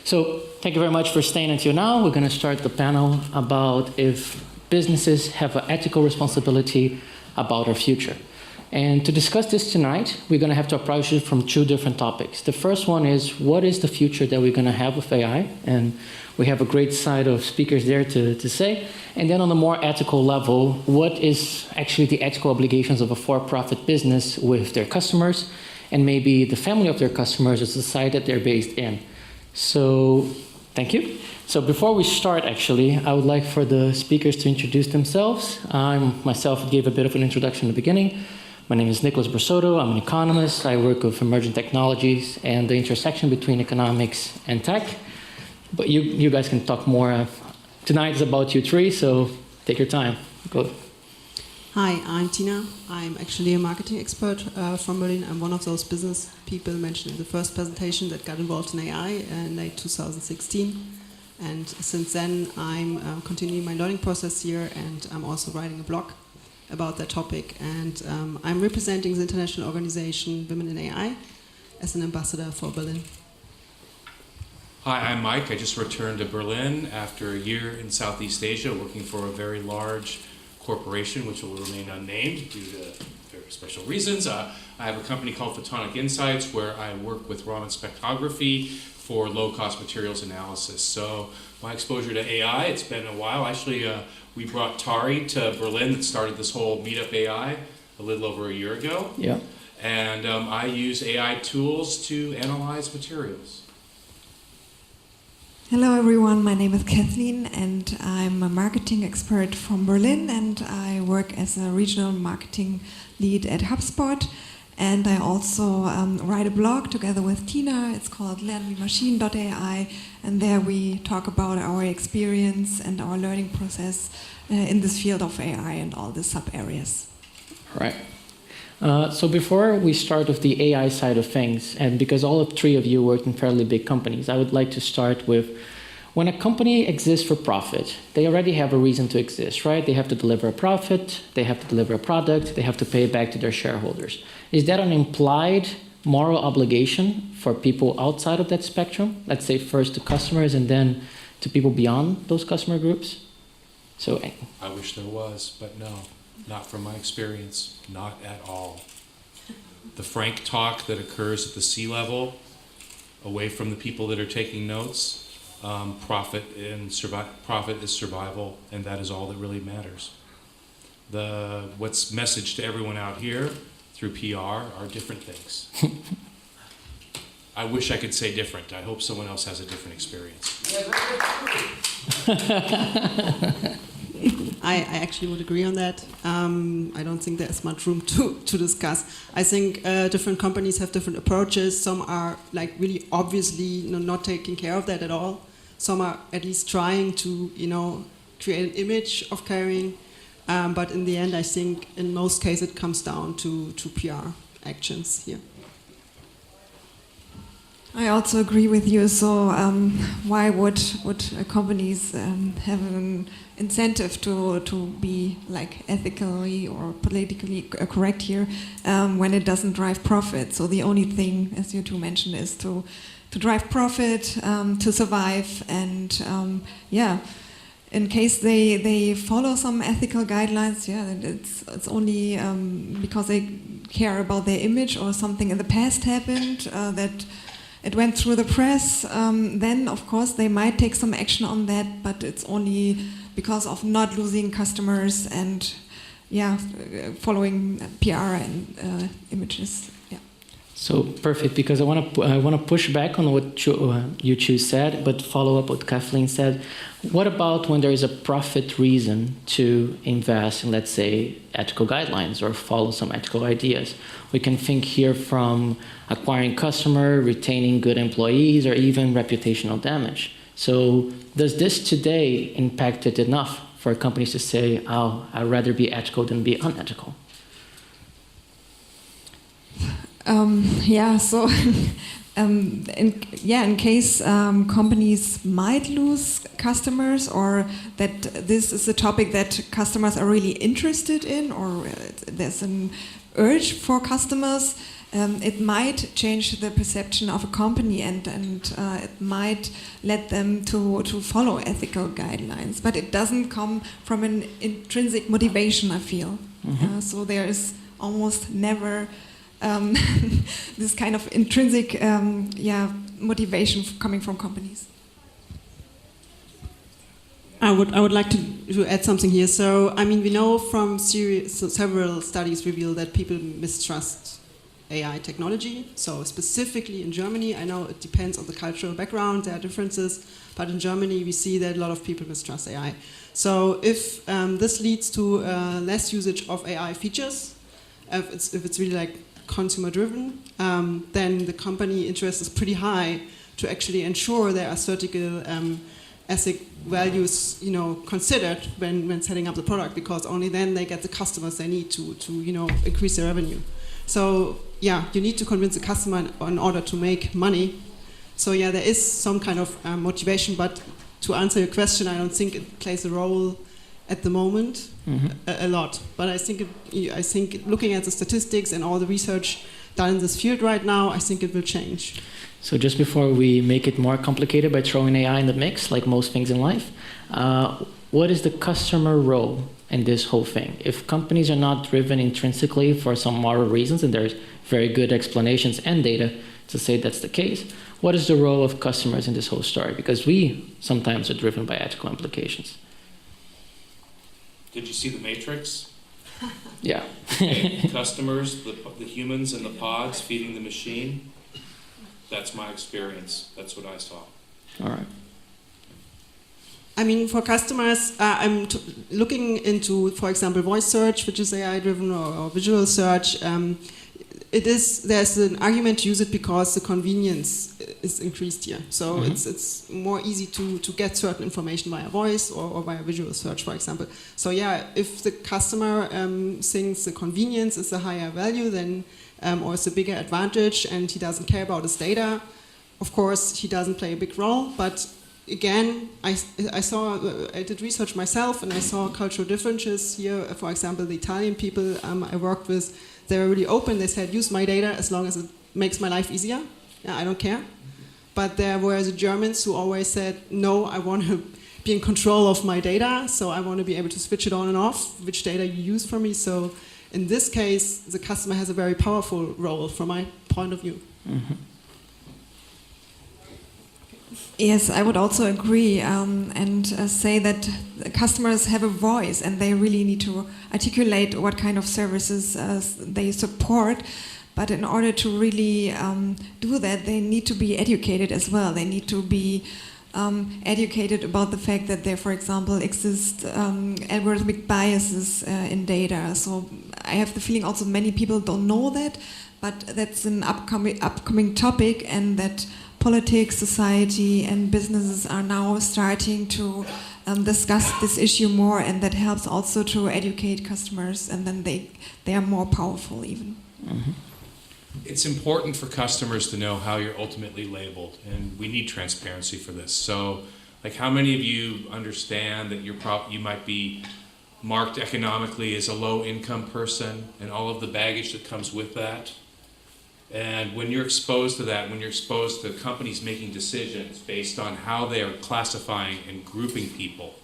So thank you very much for staying until now. We're going to start the panel about if businesses have an ethical responsibility about our future. And to discuss this tonight, we're going to have to approach it from two different topics. The first one is, what is the future that we're going to have with AI? And we have a great side of speakers there to say. And then on a more ethical level, what is actually the ethical obligations of a for-profit business with their customers and maybe the family of their customers or society that they're based in? So thank you. So before we start, actually, I would like for the speakers to introduce themselves. I myself gave a bit of an introduction in the beginning. My name is Nicholas Brasotto. I'm an economist. I work with emerging technologies and the intersection between economics and tech. But you guys can talk more. Tonight is about you three, so take your time. Go. Hi, I'm Tina. I'm actually a marketing expert from Berlin. I'm one of those business people mentioned in the first presentation that got involved in AI in late 2016. And since then, I'm continuing my learning process here, and I'm also writing a blog about that topic. And I'm representing the international organization Women in AI as an ambassador for Berlin. Hi, I'm Mike. I just returned to Berlin after a year in Southeast Asia working for a very large corporation, which will remain unnamed due to very special reasons. I have a company called Photonic Insights where I work with Raman spectrography for low-cost materials analysis. So my exposure to AI, it's been a while. Actually, we brought Tari to Berlin that started this whole Meetup AI a little over a year ago. Yeah. And I use AI tools to analyze materials. Hello everyone, my name is Kathleen and I'm a marketing expert from Berlin, and I work as a regional marketing lead at HubSpot, and I also write a blog together with Tina. It's called lernwiemachine.ai, and there we talk about our experience and our learning process in this field of AI and all the sub-areas. Right. So before we start with the AI side of things, and because all three of you work in fairly big companies, I would like to start with, when a company exists for profit, they already have a reason to exist, right? They have to deliver a profit, they have to deliver a product, they have to pay it back to their shareholders. Is that an implied moral obligation for people outside of that spectrum? Let's say first to customers and then to people beyond those customer groups? So I wish there was, but no. Not from my experience, not at all. The frank talk that occurs at the C-level, away from the people that are taking notes, profit is survival, and that is all that really matters. What's messaged to everyone out here through PR are different things. I wish I could say different. I hope someone else has a different experience. I actually would agree on that. I don't think there's much room to discuss. I think different companies have different approaches. Some are like really obviously not taking care of that at all. Some are at least trying to create an image of caring. But in the end, I think in most cases it comes down to PR actions here. I also agree with you. So why would companies have an incentive to be like ethically or politically correct here when it doesn't drive profit? So the only thing, as you two mentioned, is to drive profit, to survive, and in case they follow some ethical guidelines, it's only because they care about their image or something in the past happened that it went through the press, then of course they might take some action on that, but it's only because of not losing customers and following PR and images. Yeah. So perfect, because I want to push back on what you two said, but follow up what Kathleen said. What about when there is a profit reason to invest in, let's say, ethical guidelines or follow some ethical ideas? We can think here from acquiring customer, retaining good employees, or even reputational damage. So does this today impact it enough for companies to say, oh, I'd rather be ethical than be unethical? In case companies might lose customers, or that this is a topic that customers are really interested in, or there's an urge for customers it might change the perception of a company, and it might let them to follow ethical guidelines. But it doesn't come from an intrinsic motivation, I feel. So there is almost never this kind of intrinsic motivation coming from companies. I would like to add something here. So, I mean, we know from several studies reveal that people mistrust AI technology. So, specifically in Germany, I know it depends on the cultural background, there are differences, but in Germany we see that a lot of people mistrust AI. So, if this leads to less usage of AI features, if it's really like consumer driven, then the company interest is pretty high to actually ensure there are certain ethic values, considered when setting up the product, because only then they get the customers they need to increase their revenue. So yeah, you need to convince the customer in order to make money. So yeah, there is some kind of motivation, but to answer your question, I don't think it plays a role at the moment a lot. But I think looking at the statistics and all the research done in this field right now, I think it will change. So just before we make it more complicated by throwing AI in the mix, like most things in life, what is the customer role in this whole thing? If companies are not driven intrinsically for some moral reasons, and there's very good explanations and data to say that's the case, what is the role of customers in this whole story? Because we sometimes are driven by ethical implications. Did you see The Matrix? Yeah. Customers, the humans in the pods feeding the machine. That's my experience. That's what I saw. All right. I mean, for customers, I'm looking into, for example, voice search, which is AI-driven, or visual search. There's an argument to use it because the convenience is increased here. So it's more easy to get certain information via voice or via visual search, for example. So yeah, if the customer thinks the convenience is a higher value, then or it's a bigger advantage, and he doesn't care about his data, of course he doesn't play a big role. But again, I did research myself, and I saw cultural differences here. For example, the Italian people I worked with, they were really open. They said, use my data as long as it makes my life easier. Yeah, I don't care. But there were the Germans who always said, no, I want to be in control of my data, so I want to be able to switch it on and off, which data you use from me. So in this case, the customer has a very powerful role from my point of view. Yes, I would also agree and say that customers have a voice, and they really need to articulate what kind of services they support. But in order to really do that, they need to be educated as well. They need to be educated about the fact that there, for example, exist algorithmic biases in data. So I have the feeling also many people don't know that, but that's an upcoming topic, and that politics, society, and businesses are now starting to discuss this issue more, and that helps also to educate customers, and then they are more powerful even. It's important for customers to know how you're ultimately labeled, and we need transparency for this. So, like, how many of you understand that you might be marked economically as a low-income person, and all of the baggage that comes with that? And when you're exposed to that, when you're exposed to companies making decisions based on how they are classifying and grouping people,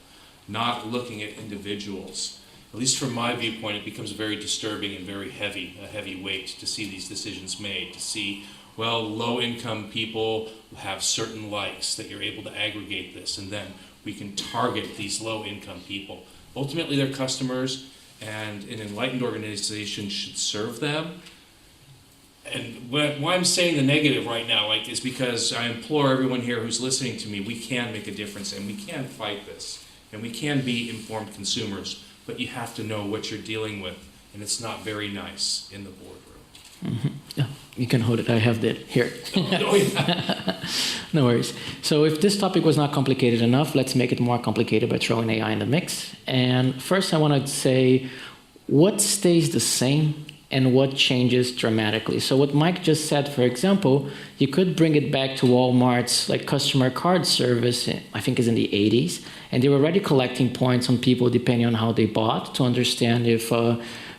not looking at individuals, at least from my viewpoint, it becomes very disturbing and very a heavy weight to see these decisions made, to see, well, low-income people have certain likes that you're able to aggregate this, and then we can target these low-income people. Ultimately, they're customers, and an enlightened organization should serve them. And why I'm saying the negative right now, is because I implore everyone here who's listening to me, we can make a difference, and we can fight this, and we can be informed consumers. But you have to know what you're dealing with, and it's not very nice in the boardroom. Yeah, you can hold it. I have that here. Oh, yeah. No worries. So if this topic was not complicated enough, let's make it more complicated by throwing AI in the mix. And first I want to say what stays the same and what changes dramatically. So what Mike just said, for example, you could bring it back to Walmart's customer card service, I think is in the 80s, and they were already collecting points on people depending on how they bought to understand if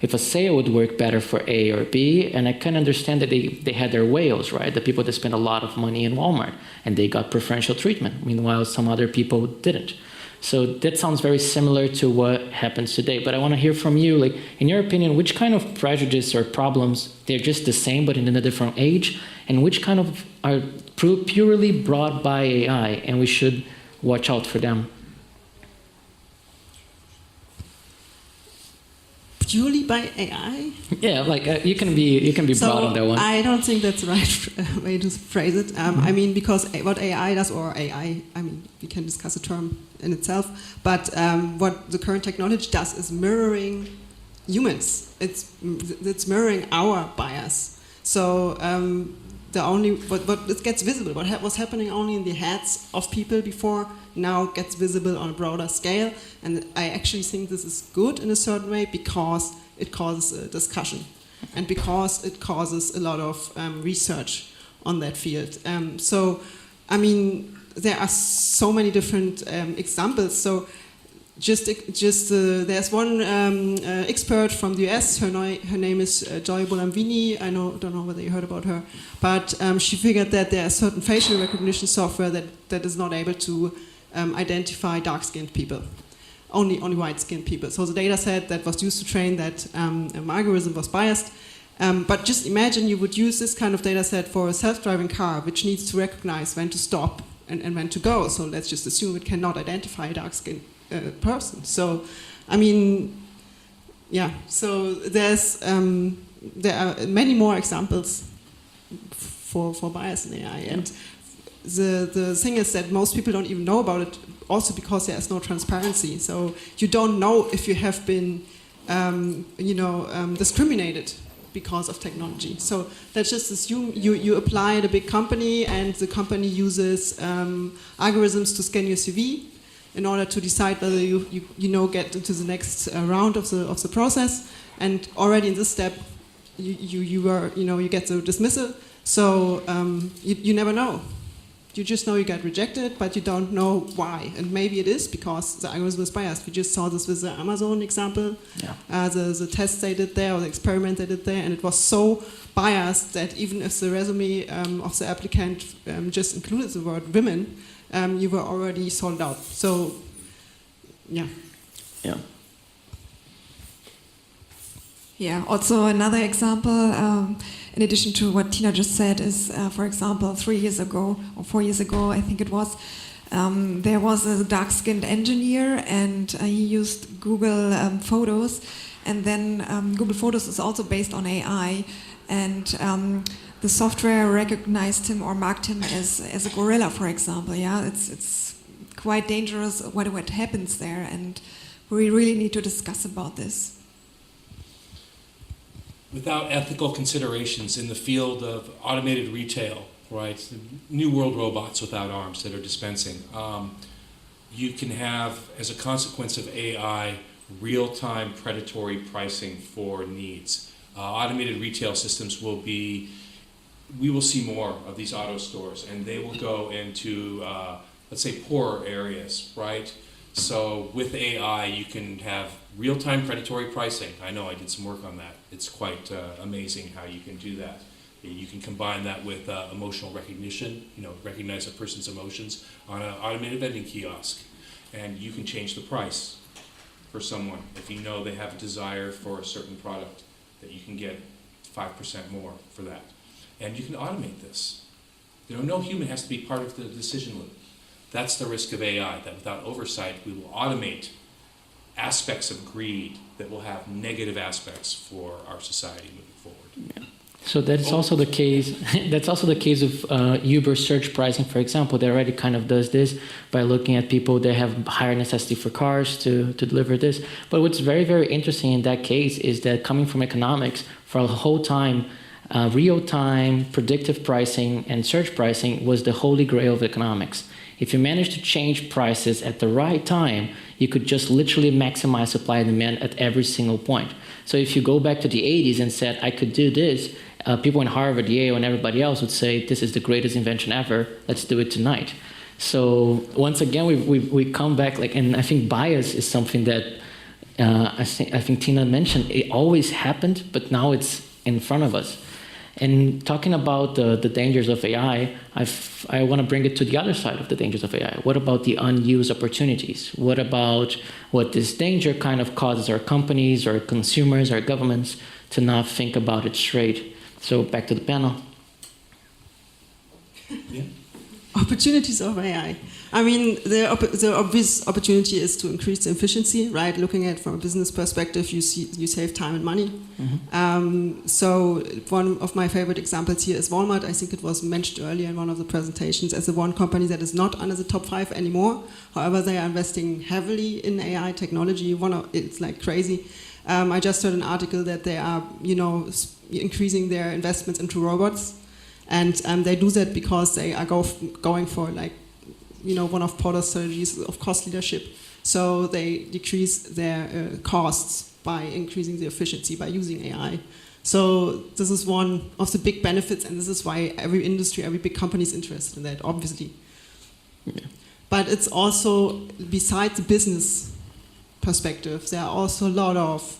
if a sale would work better for A or B. And I can understand that they had their whales, right? The people that spent a lot of money in Walmart and they got preferential treatment. Meanwhile, some other people didn't. So that sounds very similar to what happens today. But I want to hear from you, like, in your opinion, which kind of prejudice or problems, they're just the same but in a different age, and which kind of are purely brought by AI and we should watch out for them? Purely by AI? Yeah, like you can be broad on that one. I don't think that's the right way to phrase it. I mean, because what AI does, or AI, I mean, we can discuss a term in itself, but what the current technology does is mirroring humans. It's mirroring our bias. So what it gets visible, what was happening only in the heads of people before, now gets visible on a broader scale. And I actually think this is good in a certain way because it causes a discussion and because it causes a lot of research on that field. So, I mean, there are so many different examples. So there's one expert from the US. Her name is Joy Bolamvini. I don't know whether you heard about her, but she figured that there are certain facial recognition software that is not able to identify dark-skinned people, only white-skinned people. So the data set that was used to train that algorithm was biased. But just imagine you would use this kind of data set for a self-driving car, which needs to recognize when to stop and when to go. So let's just assume it cannot identify a dark-skinned person. So, I mean, yeah. So there are many more examples for bias in AI, and the thing is that most people don't even know about it. Also because there is no transparency. So you don't know if you have been, discriminated because of technology. So let's just assume you apply at a big company, and the company uses algorithms to scan your CV in order to decide whether you get into the next round of the process. And already in this step, you get the dismissal. So you never know. You just know you got rejected, but you don't know why. And maybe it is because the algorithm is biased. We just saw this with the Amazon example, the test they did there, or the experiment they did there, and it was so biased that even if the resume of the applicant just included the word women, you were already sold out. So, yeah. Yeah. Yeah, also another example, in addition to what Tina just said, is, for example, 3 years ago, or 4 years ago, I think it was, there was a dark-skinned engineer, and he used Google Photos, and then Google Photos is also based on AI, and the software recognized him or marked him as a gorilla, for example. Yeah, it's quite dangerous what happens there, and we really need to discuss about this. Without ethical considerations in the field of automated retail, right, new world robots without arms that are dispensing, you can have, as a consequence of AI, real-time predatory pricing for needs. Automated retail systems we will see more of these auto stores, and they will go into, let's say, poorer areas, right? So with AI, you can have real-time predatory pricing. I know I did some work on that. It's quite amazing how you can do that. You can combine that with emotional recognition, recognize a person's emotions on an automated vending kiosk. And you can change the price for someone if you know they have a desire for a certain product, that you can get 5% more for that. And you can automate this. No human has to be part of the decision loop. That's the risk of AI, that without oversight, we will automate aspects of greed that will have negative aspects for our society moving forward. Yeah. So that's also the case. That's also the case of Uber search pricing, for example. That already kind of does this by looking at people that have higher necessity for cars to deliver this. But what's very, very interesting in that case is that coming from economics, for a whole time, real-time predictive pricing and search pricing was the holy grail of economics. If you manage to change prices at the right time, you could just literally maximize supply and demand at every single point. So if you go back to the 80s and said, I could do this, people in Harvard, Yale, and everybody else would say, this is the greatest invention ever, let's do it tonight. So once again, we come back, and I think bias is something that I think Tina mentioned it always happened, but now it's in front of us. And talking about the dangers of AI, I want to bring it to the other side of the dangers of AI. What about the unused opportunities? What about what this danger kind of causes our companies, our consumers, our governments to not think about it straight? So back to the panel. Yeah. Opportunities of AI. I mean, the obvious opportunity is to increase the efficiency, right? Looking at it from a business perspective, you save time and money. So one of my favorite examples here is Walmart. I think it was mentioned earlier in one of the presentations as the one company that is not under the top 5 anymore. However, they are investing heavily in AI technology. It's like crazy. I just heard an article that they are, increasing their investments into robots. And they do that because they are going for one of Porter's strategies of cost leadership. So they decrease their costs by increasing the efficiency by using AI. So this is one of the big benefits, and this is why every industry, every big company is interested in that, obviously. Yeah. But it's also, besides the business perspective, there are also a lot of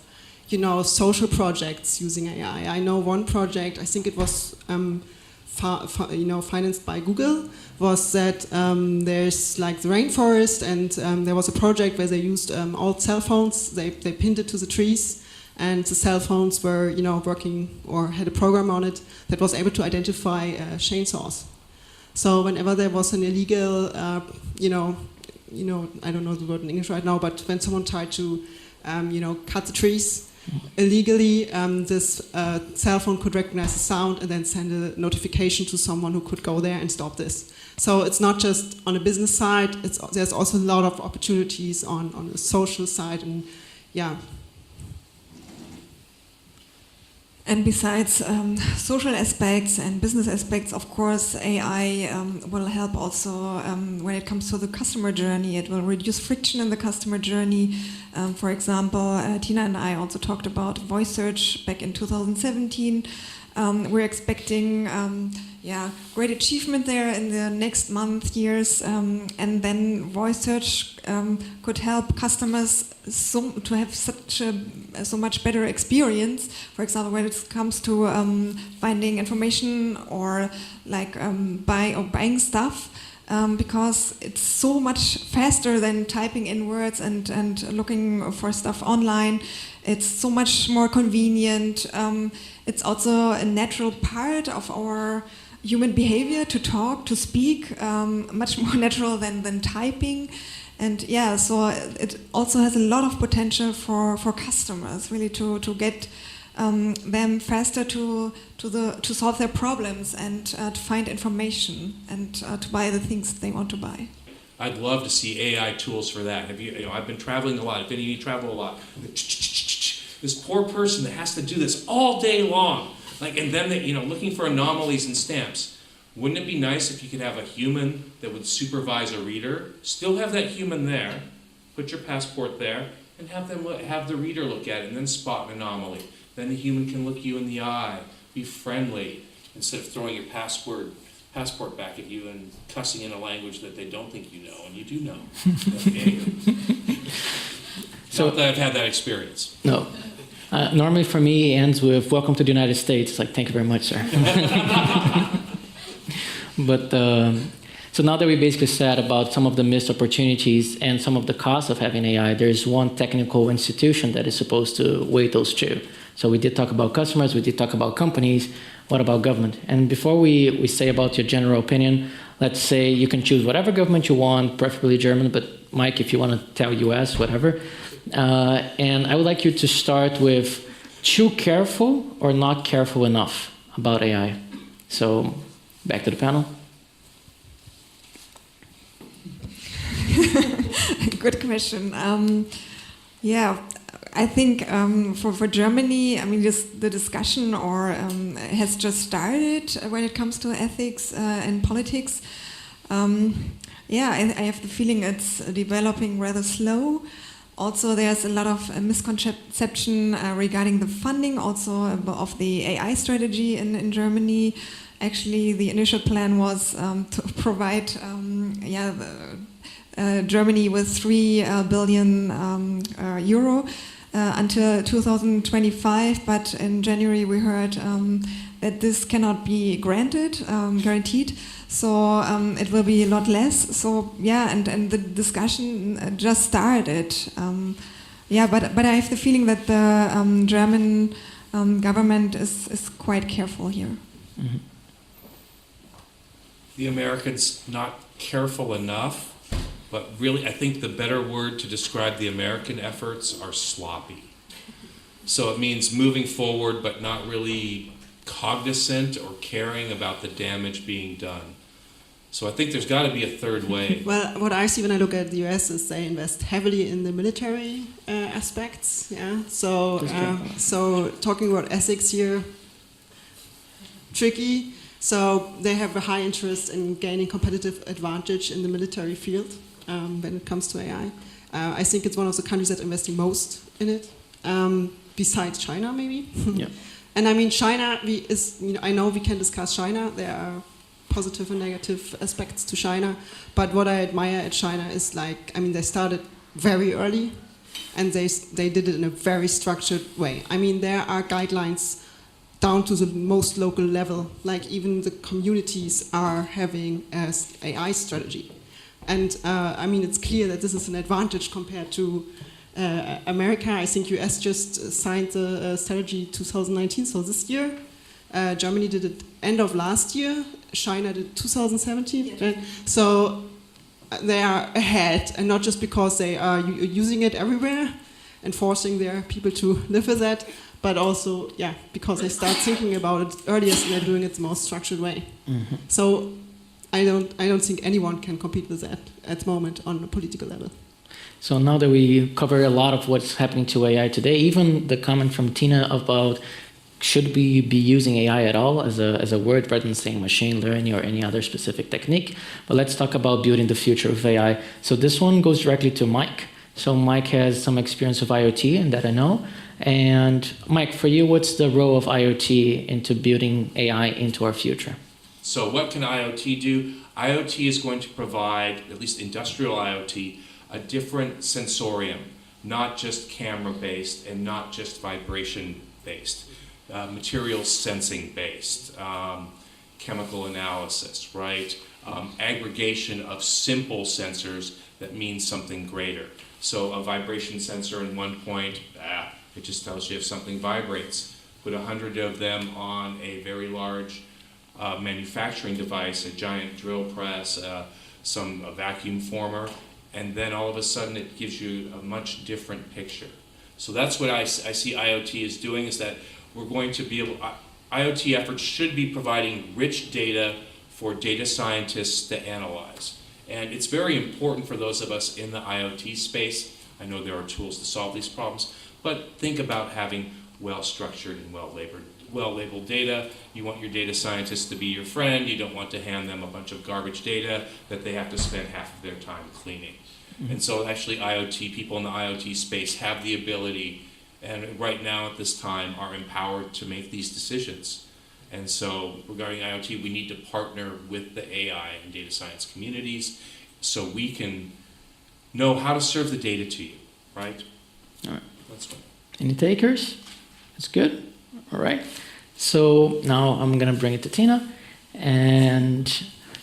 social projects using AI. I know one project, I think it was financed by Google, was that there's like the rainforest, and there was a project where they used old cell phones. They pinned it to the trees, and the cell phones were working or had a program on it that was able to identify chainsaws. So whenever there was an illegal, I don't know the word in English right now, but when someone tried to, cut the trees illegally, this cell phone could recognize the sound and then send a notification to someone who could go there and stop this. So it's not just on a business side, there's also a lot of opportunities on the social side, and yeah. And besides social aspects and business aspects, of course, AI will help also when it comes to the customer journey. It will reduce friction in the customer journey. For example, Tina and I also talked about voice search back in 2017. We're expecting great achievement there in the next month, years, and then voice search could help customers to have so much better experience. For example, when it comes to finding information or buying stuff, because it's so much faster than typing in words and looking for stuff online. It's so much more convenient. It's also a natural part of our human behavior to talk, to speak, much more natural than typing. And so it also has a lot of potential for customers, really to get them faster to solve their problems and to find information and to buy the things they want to buy. I'd love to see AI tools for that. I've been traveling a lot. If any of you travel a lot, this poor person that has to do this all day long, and then looking for anomalies and stamps. Wouldn't it be nice if you could have a human that would supervise a reader, still have that human there, put your passport there, and have the reader look at it and then spot an anomaly. Then the human can look you in the eye, be friendly, instead of throwing your passport back at you and cussing in a language that they don't think you know, and you do know. So not that I've had that experience. No. Normally for me, it ends with "Welcome to the United States." It's like, thank you very much, sir. But so now that we basically said about some of the missed opportunities and some of the costs of having AI, there's one technical institution that is supposed to weigh those two. So we did talk about customers, we did talk about companies. What about government? And before we say about your general opinion, let's say you can choose whatever government you want, preferably German, but Mike, if you want to tell US, whatever. And I would like you to start with too careful or not careful enough about AI. So back to the panel. Good question. I think for Germany, I mean, the discussion has just started when it comes to ethics and politics. I have the feeling it's developing rather slow. Also, there's a lot of misconception regarding the funding also of the AI strategy in Germany. Actually, the initial plan was to provide Germany with 3 billion euro until 2025, but in January we heard that this cannot be guaranteed. So it will be a lot less. So yeah, and the discussion just started. But I have the feeling that the German government is quite careful here. Mm-hmm. The Americans not careful enough, but really I think the better word to describe the American efforts are sloppy. So it means moving forward but not really cognizant or caring about the damage being done. So I think there's got to be a third way. Well, what I see when I look at the US is they invest heavily in the military aspects. Yeah. So talking about ethics here, tricky. So they have a high interest in gaining competitive advantage in the military field when it comes to AI. I think it's one of the countries that are investing most in it, besides China maybe. Yeah. And I mean, China I know we can discuss China. There are positive and negative aspects to China, but what I admire at China is they started very early, and they did it in a very structured way. I mean, there are guidelines down to the most local level. Like even the communities are having an AI strategy, and I mean it's clear that this is an advantage compared to America. I think US just signed the strategy 2019, so this year. Germany did it end of last year. China did 2017. Yeah. Right? So they are ahead, and not just because they are using it everywhere and forcing their people to live with that, but also because they start thinking about it earlier, so they're doing it the most structured way. Mm-hmm. So I don't think anyone can compete with that at the moment on a political level. So now that we cover a lot of what's happening to AI today, even the comment from Tina about should we be using AI at all as a word rather than saying machine learning or any other specific technique? But let's talk about building the future of AI. So this one goes directly to Mike. So Mike has some experience with IoT, and that I know. And Mike, for you, what's the role of IoT into building AI into our future? So what can IoT do? IoT is going to provide, at least industrial IoT, a different sensorium, not just camera-based and not just vibration-based. Material sensing based, chemical analysis, right? Aggregation of simple sensors that means something greater. So a vibration sensor in one point, it just tells you if something vibrates. Put 100 of them on a very large manufacturing device, a giant drill press, a vacuum former, and then all of a sudden it gives you a much different picture. So that's what I see IoT is doing, is that we're going to be able, IoT efforts should be providing rich data for data scientists to analyze. And it's very important for those of us in the IoT space. I know there are tools to solve these problems, but think about having well-structured and well-labeled data. You want your data scientists to be your friend. You don't want to hand them a bunch of garbage data that they have to spend half of their time cleaning. Mm-hmm. And so actually people in the IoT space have the ability, and right now at this time are empowered to make these decisions. And so regarding IoT, we need to partner with the AI and data science communities so we can know how to serve the data to you, right? All right. That's fine. Any takers? That's good. All right. So now I'm going to bring it to Tina. And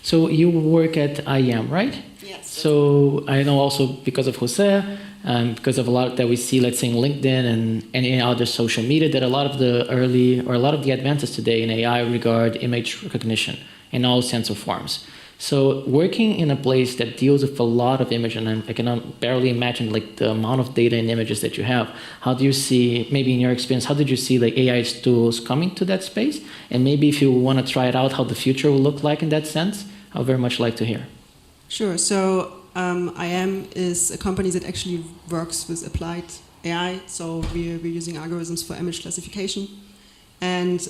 so you work at IEM, right? Yes. So I know also because of Jose, because of a lot that we see, let's say in LinkedIn and any other social media, that a lot of the advances today in AI regard image recognition in all sense of forms. So working in a place that deals with a lot of image, and I can barely imagine like the amount of data and images that you have, how do you see, maybe in your experience, how did you see like AI tools coming to that space? And maybe if you want to try it out, how the future will look like in that sense, I would very much like to hear. Sure. So IM is a company that actually works with applied AI. So we're using algorithms for image classification. And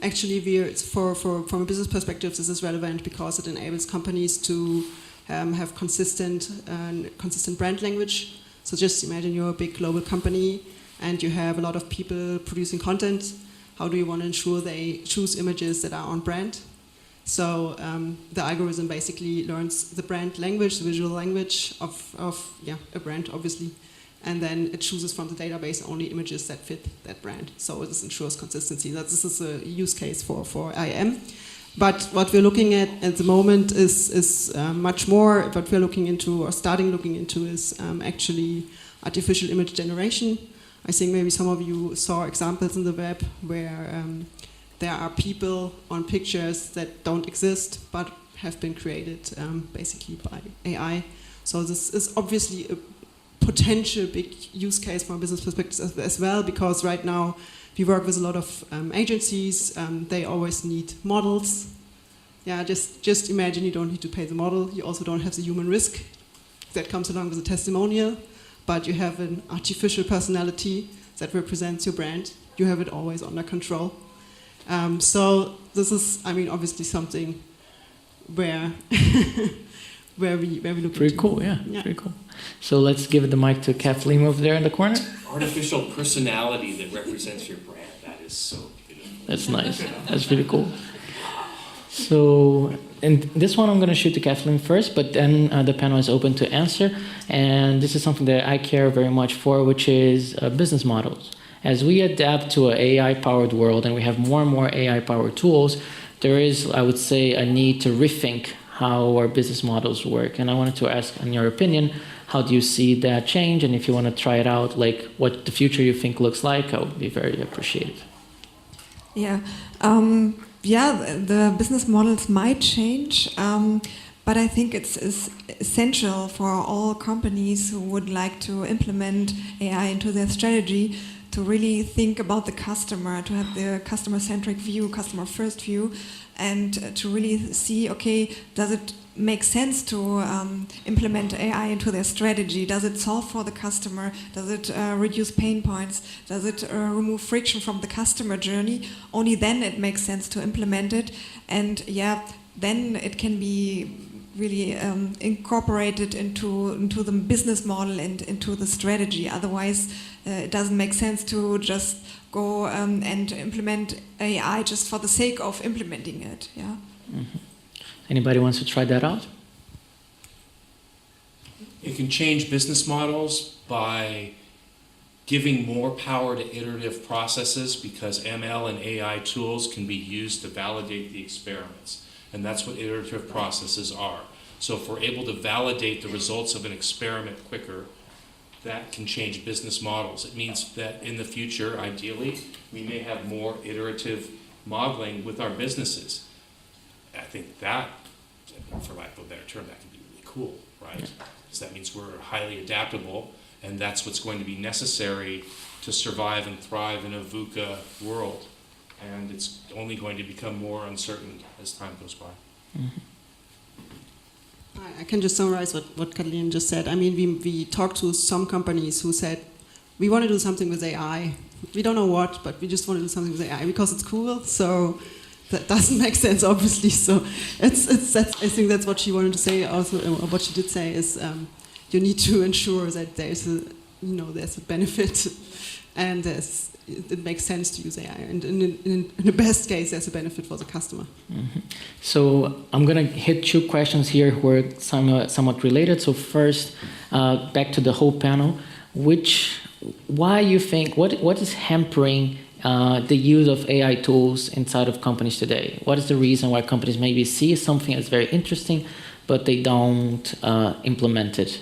actually, from a business perspective, this is relevant because it enables companies to have consistent brand language. So just imagine you're a big global company and you have a lot of people producing content. How do you want to ensure they choose images that are on brand? So the algorithm basically learns the brand language, the visual language of a brand, obviously, and then it chooses from the database only images that fit that brand. So this ensures consistency. This is a use case for IAM. But what we're looking at the moment is much more. What we're looking into or starting looking into is actually artificial image generation. I think maybe some of you saw examples in the web where there are people on pictures that don't exist but have been created basically by AI. So this is obviously a potential big use case from a business perspective as well, because right now we work with a lot of agencies. They always need models. Yeah, just imagine you don't need to pay the model. You also don't have the human risk that comes along with a testimonial, but you have an artificial personality that represents your brand. You have it always under control. So this is, I mean, obviously something where where we look Pretty into. cool, yeah, pretty cool. So let's give the mic to Kathleen over there in the corner. Artificial personality that represents your brand. That is so beautiful. That's nice. That's pretty cool. So, and this one I'm going to shoot to Kathleen first, but then the panel is open to answer. And this is something that I care very much for, which is business models. As we adapt to an AI-powered world and we have more and more AI-powered tools, there is, I would say, a need to rethink how our business models work. And I wanted to ask, in your opinion, how do you see that change? And if you want to try it out, like what the future you think looks like, I would be very appreciative. Yeah, the business models might change, but I think it's essential for all companies who would like to implement AI into their strategy to really think about the customer, to have the customer-centric view, customer-first view, and to really see, okay, does it make sense to implement AI into their strategy? Does it solve for the customer? Does it reduce pain points? Does it remove friction from the customer journey? Only then it makes sense to implement it. And yeah, then it can be really incorporated into the business model and into the strategy. Otherwise, it doesn't make sense to just go and implement AI just for the sake of implementing it. Yeah. Mm-hmm. Anybody wants to try that out? It can change business models by giving more power to iterative processes, because ML and AI tools can be used to validate the experiments. And that's what iterative processes are. So if we're able to validate the results of an experiment quicker, that can change business models. It means that in the future, ideally, we may have more iterative modeling with our businesses. I think that, for lack of a better term, that can be really cool, right? Because that means we're highly adaptable, and that's what's going to be necessary to survive and thrive in a VUCA world. And it's only going to become more uncertain as time goes by. Mm-hmm. I can just summarize what Kathleen just said. I mean, we talked to some companies who said, we want to do something with AI. We don't know what, but we just want to do something with AI because it's cool. So that doesn't make sense, obviously. So I think that's what she wanted to say. Also, what she did say is you need to ensure that there's a benefit, and it makes sense to use AI. And in the best case, there's a benefit for the customer. Mm-hmm. So I'm going to hit two questions here who are somewhat related. So first, back to the whole panel. Why you think, what is hampering the use of AI tools inside of companies today? What is the reason why companies maybe see something as very interesting, but they don't implement it?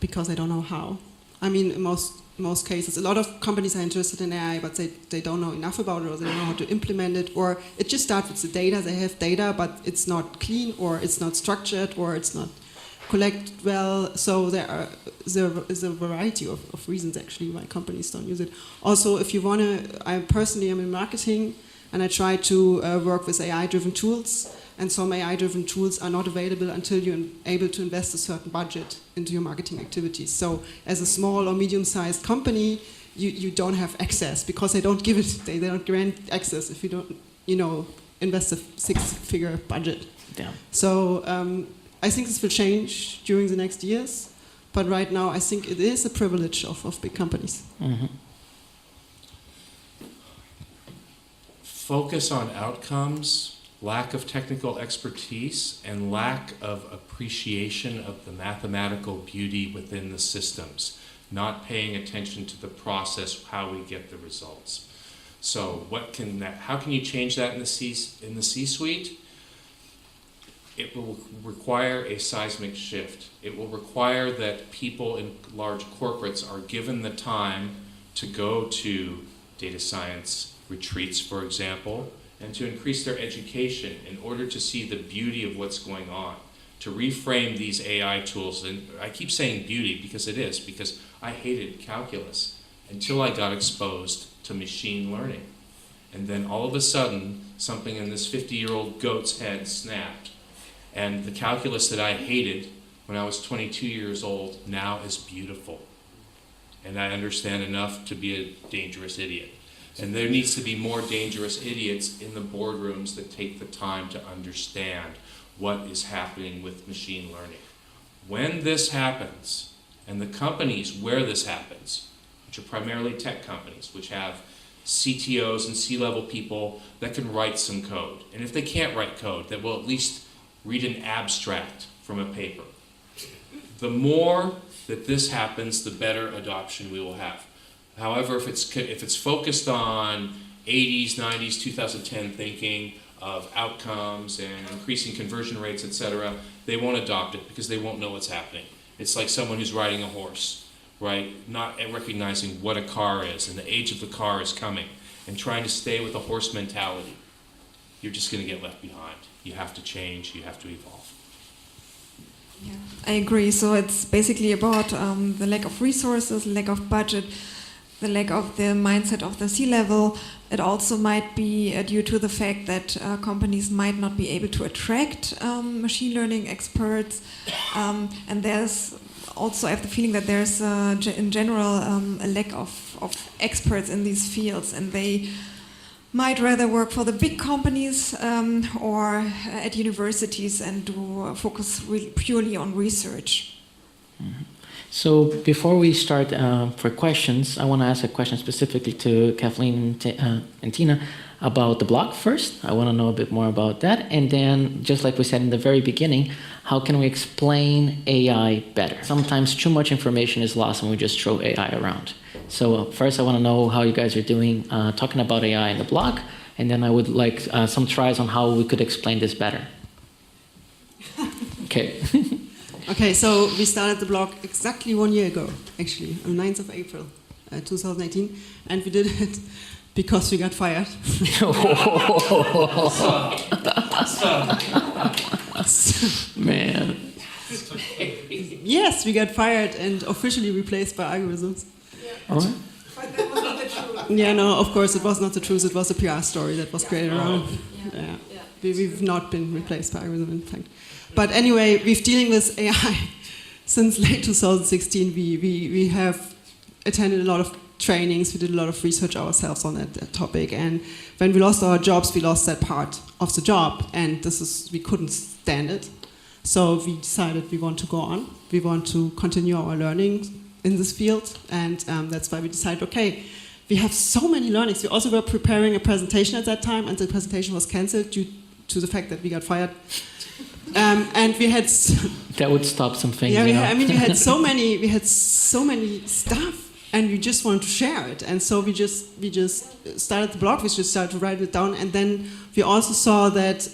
Because they don't know how. I mean, in most cases, a lot of companies are interested in AI, but they don't know enough about it, or they don't know how to implement it, or it just starts with the data. They have data, but it's not clean, or it's not structured, or it's not collected well. So there is a variety of reasons actually why companies don't use it. Also, if you want to, I personally am in marketing, and I try to work with AI-driven tools. And some AI-driven tools are not available until you're able to invest a certain budget into your marketing activities. So as a small or medium-sized company, you don't have access because they don't give it, they don't grant access if you don't, invest a six-figure budget. Yeah. So I think this will change during the next years. But right now, I think it is a privilege of big companies. Mm-hmm. Focus on outcomes, lack of technical expertise, and lack of appreciation of the mathematical beauty within the systems. not paying attention to the process, how we get the results. So how can you change that in the C-suite? It will require a seismic shift. It will require that people in large corporates are given the time to go to data science retreats, for example, and to increase their education in order to see the beauty of what's going on, to reframe these AI tools. And I keep saying beauty because it is, because I hated calculus until I got exposed to machine learning. And then all of a sudden, something in this 50-year-old goat's head snapped. And the calculus that I hated when I was 22 years old now is beautiful. And I understand enough to be a dangerous idiot. And there needs to be more dangerous idiots in the boardrooms that take the time to understand what is happening with machine learning. When this happens, and the companies where this happens, which are primarily tech companies, which have CTOs and C-level people that can write some code. And if they can't write code, that will at least read an abstract from a paper. The more that this happens, the better adoption we will have. However, if it's focused on 80s, 90s, 2010 thinking of outcomes and increasing conversion rates, etc., they won't adopt it because they won't know what's happening. It's like someone who's riding a horse, right? Not recognizing what a car is and the age of the car is coming and trying to stay with the horse mentality. You're just going to get left behind. You have to change, you have to evolve. Yeah, I agree. So it's basically about the lack of resources, lack of budget, the lack of the mindset of the C-level. It also might be due to the fact that companies might not be able to attract machine learning experts. And there's also, I have the feeling that there's in general a lack of experts in these fields, and they might rather work for the big companies or at universities and do focus purely on research. Mm-hmm. So before we start for questions, I want to ask a question specifically to Kathleen and Tina about the blog first. I want to know a bit more about that. And then, just like we said in the very beginning, how can we explain AI better? Sometimes too much information is lost and we just throw AI around. So first I want to know how you guys are doing talking about AI in the blog. And then I would like some tries on how we could explain this better. Okay. Okay, so we started the blog exactly 1 year ago, actually, on 9th of April, 2018, and we did it because we got fired. Man. Yes, we got fired and officially replaced by algorithms. Yeah. All right. But that was not the truth. Yeah, no, of course it was not the truth. It was a PR story that was created around. Yeah. We've not been replaced by algorithms, in fact. But anyway, we've dealing with AI since late 2016. We have attended a lot of trainings. We did a lot of research ourselves on that topic. And when we lost our jobs, we lost that part of the job. And we couldn't stand it. So we decided we want to go on. We want to continue our learning in this field. And that's why we decided, okay, we have so many learnings. We also were preparing a presentation at that time, and the presentation was cancelled due to the fact that we got fired. And we had that would stop some things. Yeah, you know? we had so many stuff, and we just wanted to share it. And so we just started the blog. We just started to write it down, and then we also saw that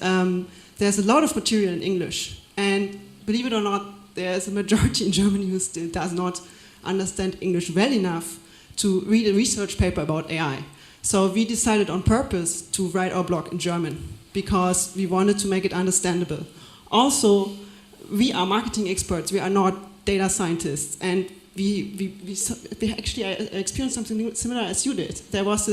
there's a lot of material in English. And believe it or not, there's a majority in Germany who still does not understand English well enough to read a research paper about AI. So we decided on purpose to write our blog in German because we wanted to make it understandable. Also, we are marketing experts. We are not data scientists, and we actually I experienced something similar as you did. There was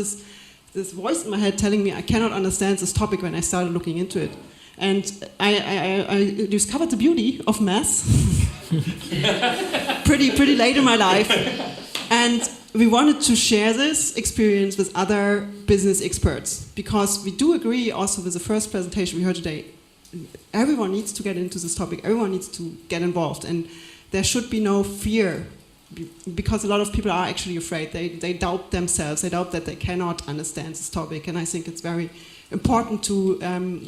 this voice in my head telling me I cannot understand this topic when I started looking into it, and I discovered the beauty of math pretty late in my life, and we wanted to share this experience with other business experts because we do agree also with the first presentation we heard today. Everyone needs to get into this topic. Everyone needs to get involved, and there should be no fear because a lot of people are actually afraid. They doubt themselves. They doubt that they cannot understand this topic, and I think it's very important to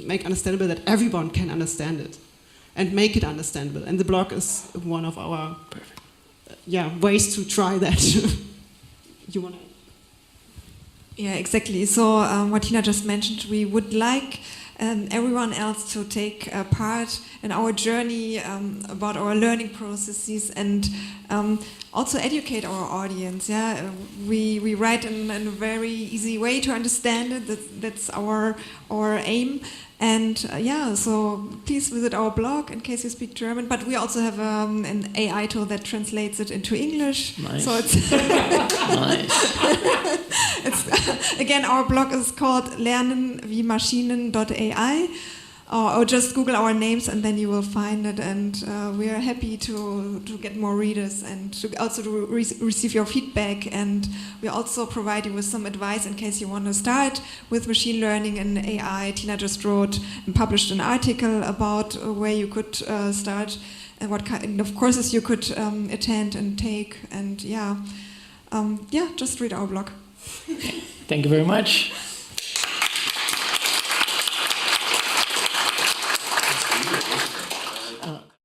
make understandable that everyone can understand it and make it understandable. And the blog is one of our ways to try that. You want to? Yeah, exactly. So what Tina just mentioned, we would like everyone else to take part in our journey about our learning processes and also educate our audience. Yeah, we write in a very easy way to understand it. That's our aim. And so please visit our blog in case you speak German. But we also have an AI tool that translates it into English. Nice. So it's Nice. it's again, our blog is called lernenwiemaschinen.ai. Or just Google our names and then you will find it. And we are happy to get more readers and to also receive your feedback. And we also provide you with some advice in case you want to start with machine learning and AI. Tina just wrote and published an article about where you could start and what kind of courses you could attend and take. And just read our blog. Thank you very much.